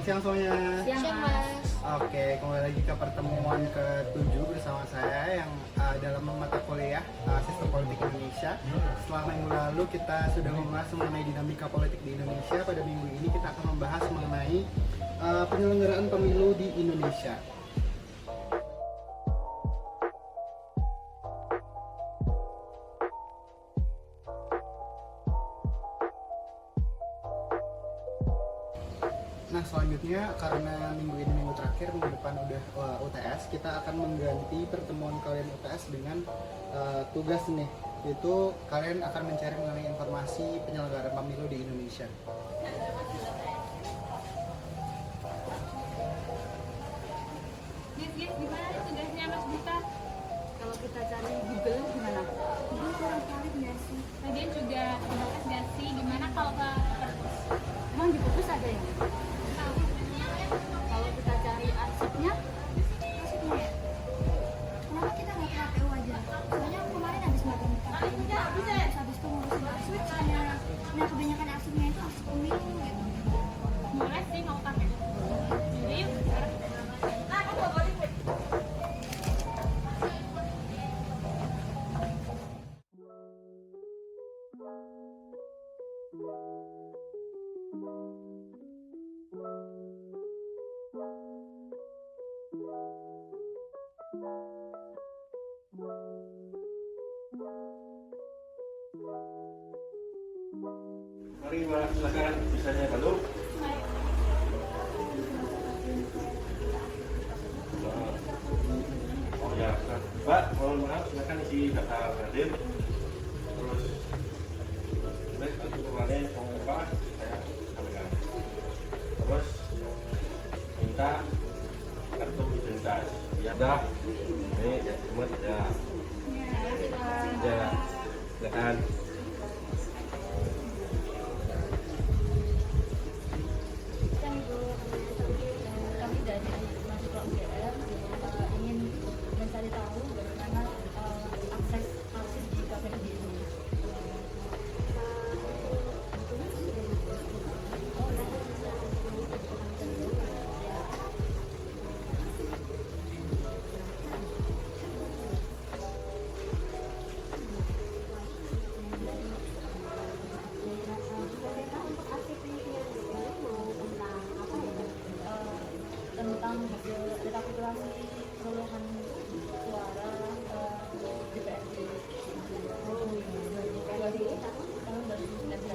Selamat siang semuanya. Siang, Mas. Oke, kembali lagi ke pertemuan ke-7 bersama saya yang dalam mata kuliah Sistem Politik Indonesia. Setelah minggu lalu kita sudah membahas mengenai dinamika politik di Indonesia. Pada minggu ini kita akan membahas mengenai penyelenggaraan pemilu di Indonesia. Nah, selanjutnya karena minggu ini minggu terakhir, minggu depan udah UTS, kita akan mengganti pertemuan kalian UTS dengan tugas nih, yaitu kalian akan mencari mengenai informasi penyelenggaraan pemilu di Indonesia. Gimana tugasnya Mas Dita? Kalau kita cari Google gimana? Google kurang valid nggak sih? Lagian juga terbatas nggak sih? Gimana kalau ke perpus? Emang di perpus ada ya? Kalau kita cari arsipnya, Maksudnya ya? Kenapa kita nggak ke KPU aja? Soalnya aku kemarin habis magang di KPU, terus habis itu ngurusin arsip, nah kebanyakan arsipnya itu arsip pemilu gitu. boleh sih mau pakai. Jadi yuk sekarang. Mari Mbak, silakan bisanya dulu. Oh ya, Mbak, mohon maaf, silakan isi data hadir. Terus, baik, nanti kemarin mau apa? Saya sampaikan. Terus, minta kartu identitas. Ya, dah. Ini ya, cuma ya. Ya, silakan. Kami dari mahasiswa UGM ingin mencari tahu bagaimana akses arsip di KPU di Indonesia. Tentang hasil rekapitulasi perolehan suara DPRD tahun 2019.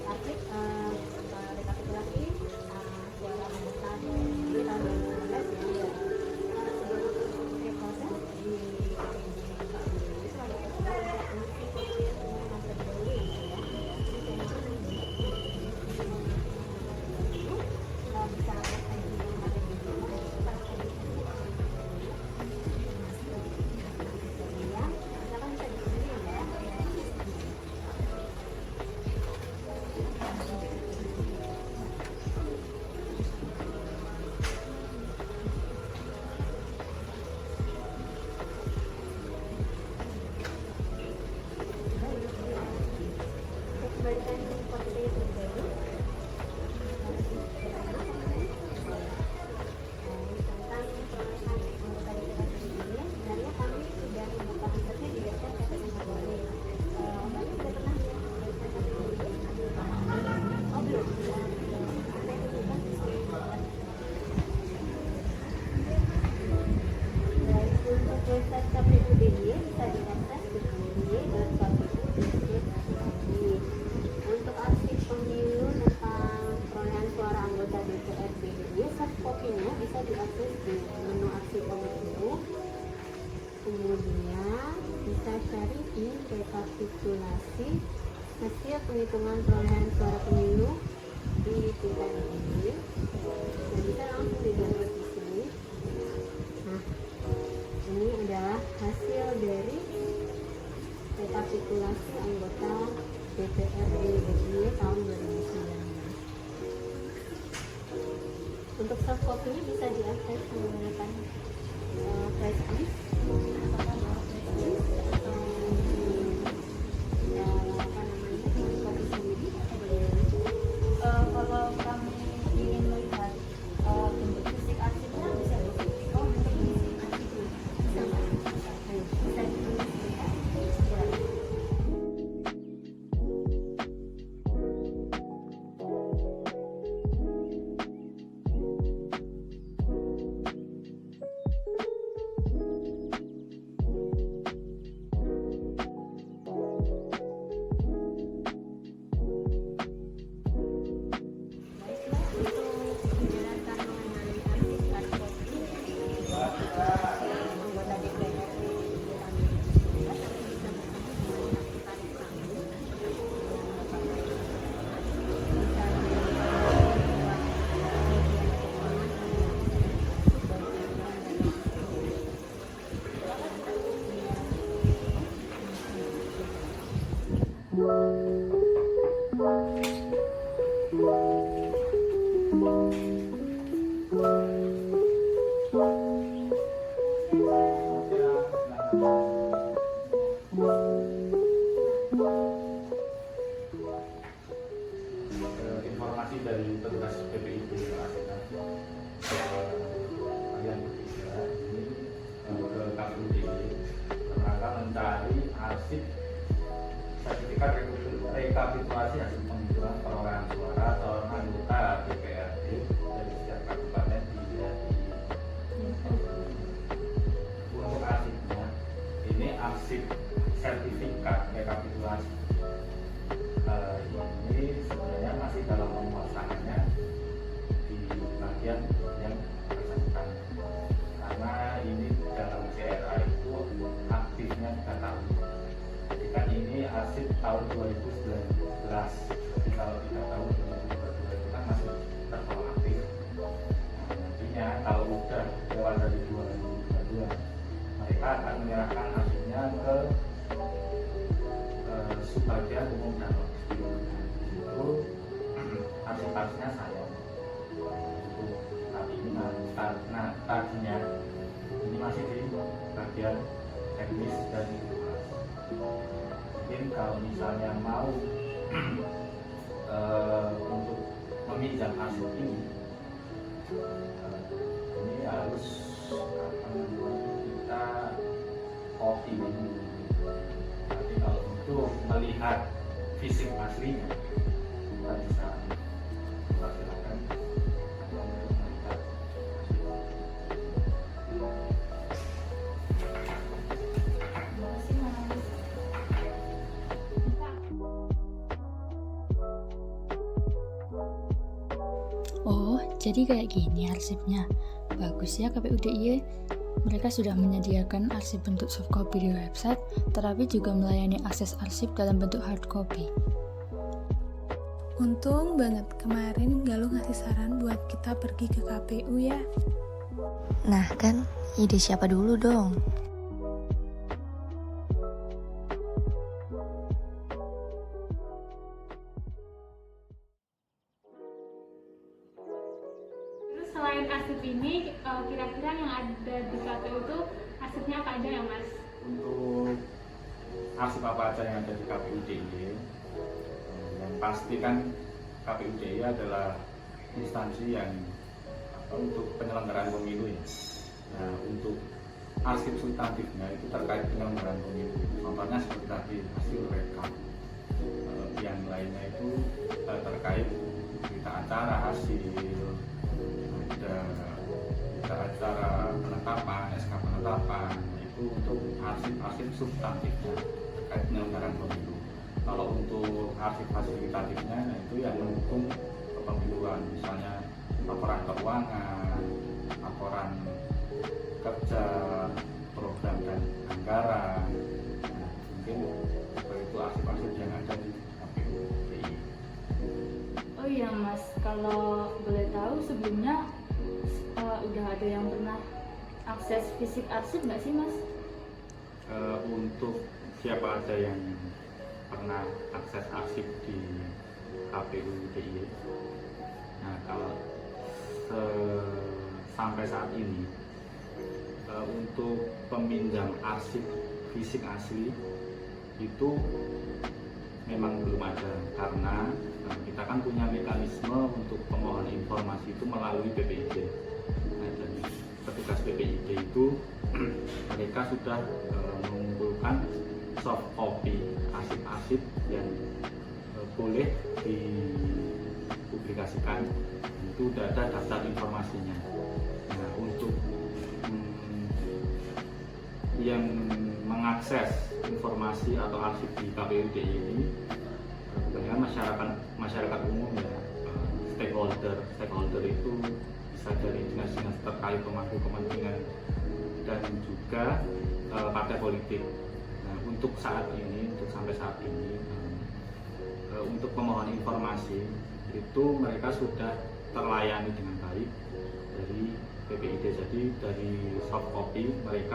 Arsip rekapitulasi suara anggota di tahun 2019 ya. Sebelum proses di proses KPU DIY bisa diakses di www.kpu.go.id. Untuk arsip pemilu tentang perolehan suara anggota DPRD DIY, soft copy-nya bisa diakses di menu arsip pemilu. Kemudian bisa cari di rekapitulasi hasil penghitungan perolehan suara pemilu di tingkat DIY. Dan bisa langsung di-download di sini. Nah, ini adalah hasil dari rekapitulasi anggota DPRD DIY tahun 2019. Untuk soft copy-nya bisa diakses menggunakan flash disk atau copy sendiri. Kalau kami ingin melihat menyerahkan arsipnya ke subbagian umum dan logistik. Itu arsip-arsipnya saya. Tapi ini tadinya ini masih di bagian teknis dan mungkin kalau misalnya mau untuk meminjam arsip ini harus kita copy dulu. Tapi kalau untuk melihat fisik aslinya kita bisa silakan untuk melihat. Oh, jadi kayak gini arsipnya. Bagus ya KPU DIY. Mereka sudah menyediakan arsip bentuk soft copy di website, tetapi juga melayani akses arsip dalam bentuk hard copy. Untung banget kemarin Galuh ngasih saran buat kita pergi ke KPU ya. Nah kan, ide siapa dulu dong? Terus selain arsip ini, kira-kira yang ada di KPU itu arsipnya apa aja ya Mas? Untuk arsip apa aja yang ada di KPU DIY, yang pasti kan KPU DIY adalah instansi yang untuk penyelenggaraan pemilu ya. Nah, untuk arsip substantifnya itu terkait penyelenggaraan pemilu. Contohnya seperti tadi hasil rekap. Yang lainnya itu terkait berita acara hasil, ada berita acara penetapan, SK penetapan, itu untuk arsip-arsip substantifnya terkait penyelenggaraan pemilu. Kalau untuk arsip fasilitatifnya, nah itu yang mendukung kepemiluan, misalnya laporan keuangan, laporan kerja, program dan anggaran. Nah, mungkin seperti itu arsip-arsip yang ada di KPU DIY. Oh iya Mas, kalau boleh tahu sebelumnya udah ada yang pernah akses fisik arsip nggak sih Mas? Untuk siapa aja yang pernah akses arsip di KPU DIY? Nah, kalau sampai saat ini untuk peminjam arsip fisik asli itu memang belum ada, karena kita kan punya mekanisme untuk pemohonan informasi itu melalui BPID. Nah, dan petugas BPID itu mereka sudah mengumpulkan soft copy arsip-arsip yang boleh dipublikasikan. Itu sudah ada daftar informasinya. Nah, untuk yang mengakses informasi atau arsip di KPU DIY ini kebanyakan masyarakat umum ya, stakeholder itu bisa dari dinas-dinas terkait pemangku kepentingan dan juga partai politik. Nah, untuk sampai saat ini untuk pemohon informasi itu mereka sudah terlayani dengan baik dari BPID. Jadi dari soft copy dari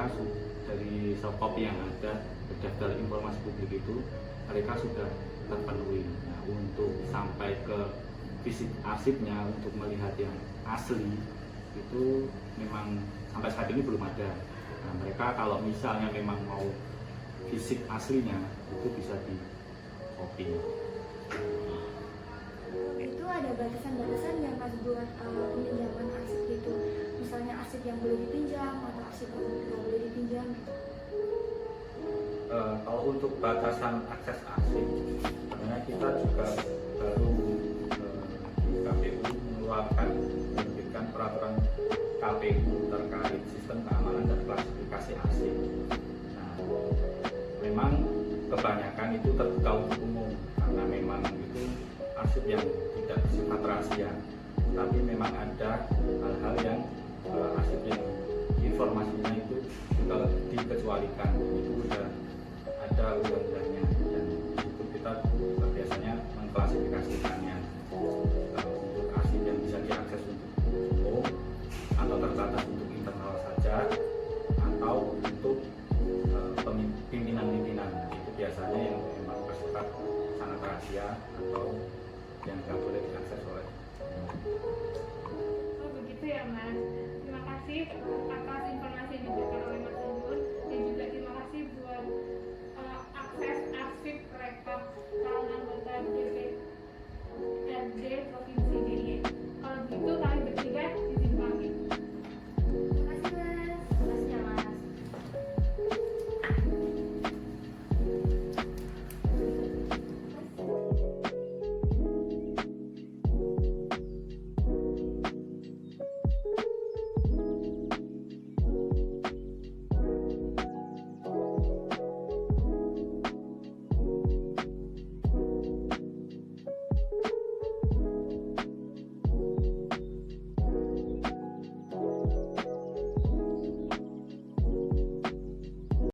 soft copy yang ada daftar informasi publik itu mereka sudah terpenuhi. Nah, untuk sampai ke fisik arsipnya untuk melihat yang asli itu memang sampai saat ini belum ada. Nah, mereka kalau misalnya memang mau fisik aslinya itu bisa di copy. Itu ada batasan-batasan yang Mas buat peminjaman arsip gitu, misalnya arsip yang boleh dipinjam atau arsip yang tidak boleh dipinjam gitu. Kalau untuk batasan akses arsip, sebenarnya kita juga baru KPU mengeluarkan menerbitkan peraturan KPU terkait sistem keamanan dan klasifikasi arsip. Nah, memang kebanyakan itu terbuka untuk umum karena memang itu arsip yang tidak bersifat rahasia, tapi memang ada hal-hal yang arsip yang informasinya itu juga dikecualikan. Itu sudah ada undang-undangnya dan itu kita biasanya mengklasifikasikannya untuk arsip yang bisa diakses untuk umum atau terbatas untuk internal saja atau untuk biasanya yang memang bersifat sangat rahasia atau yang tidak boleh diakses oleh Oh begitu ya Mas. Terima kasih atas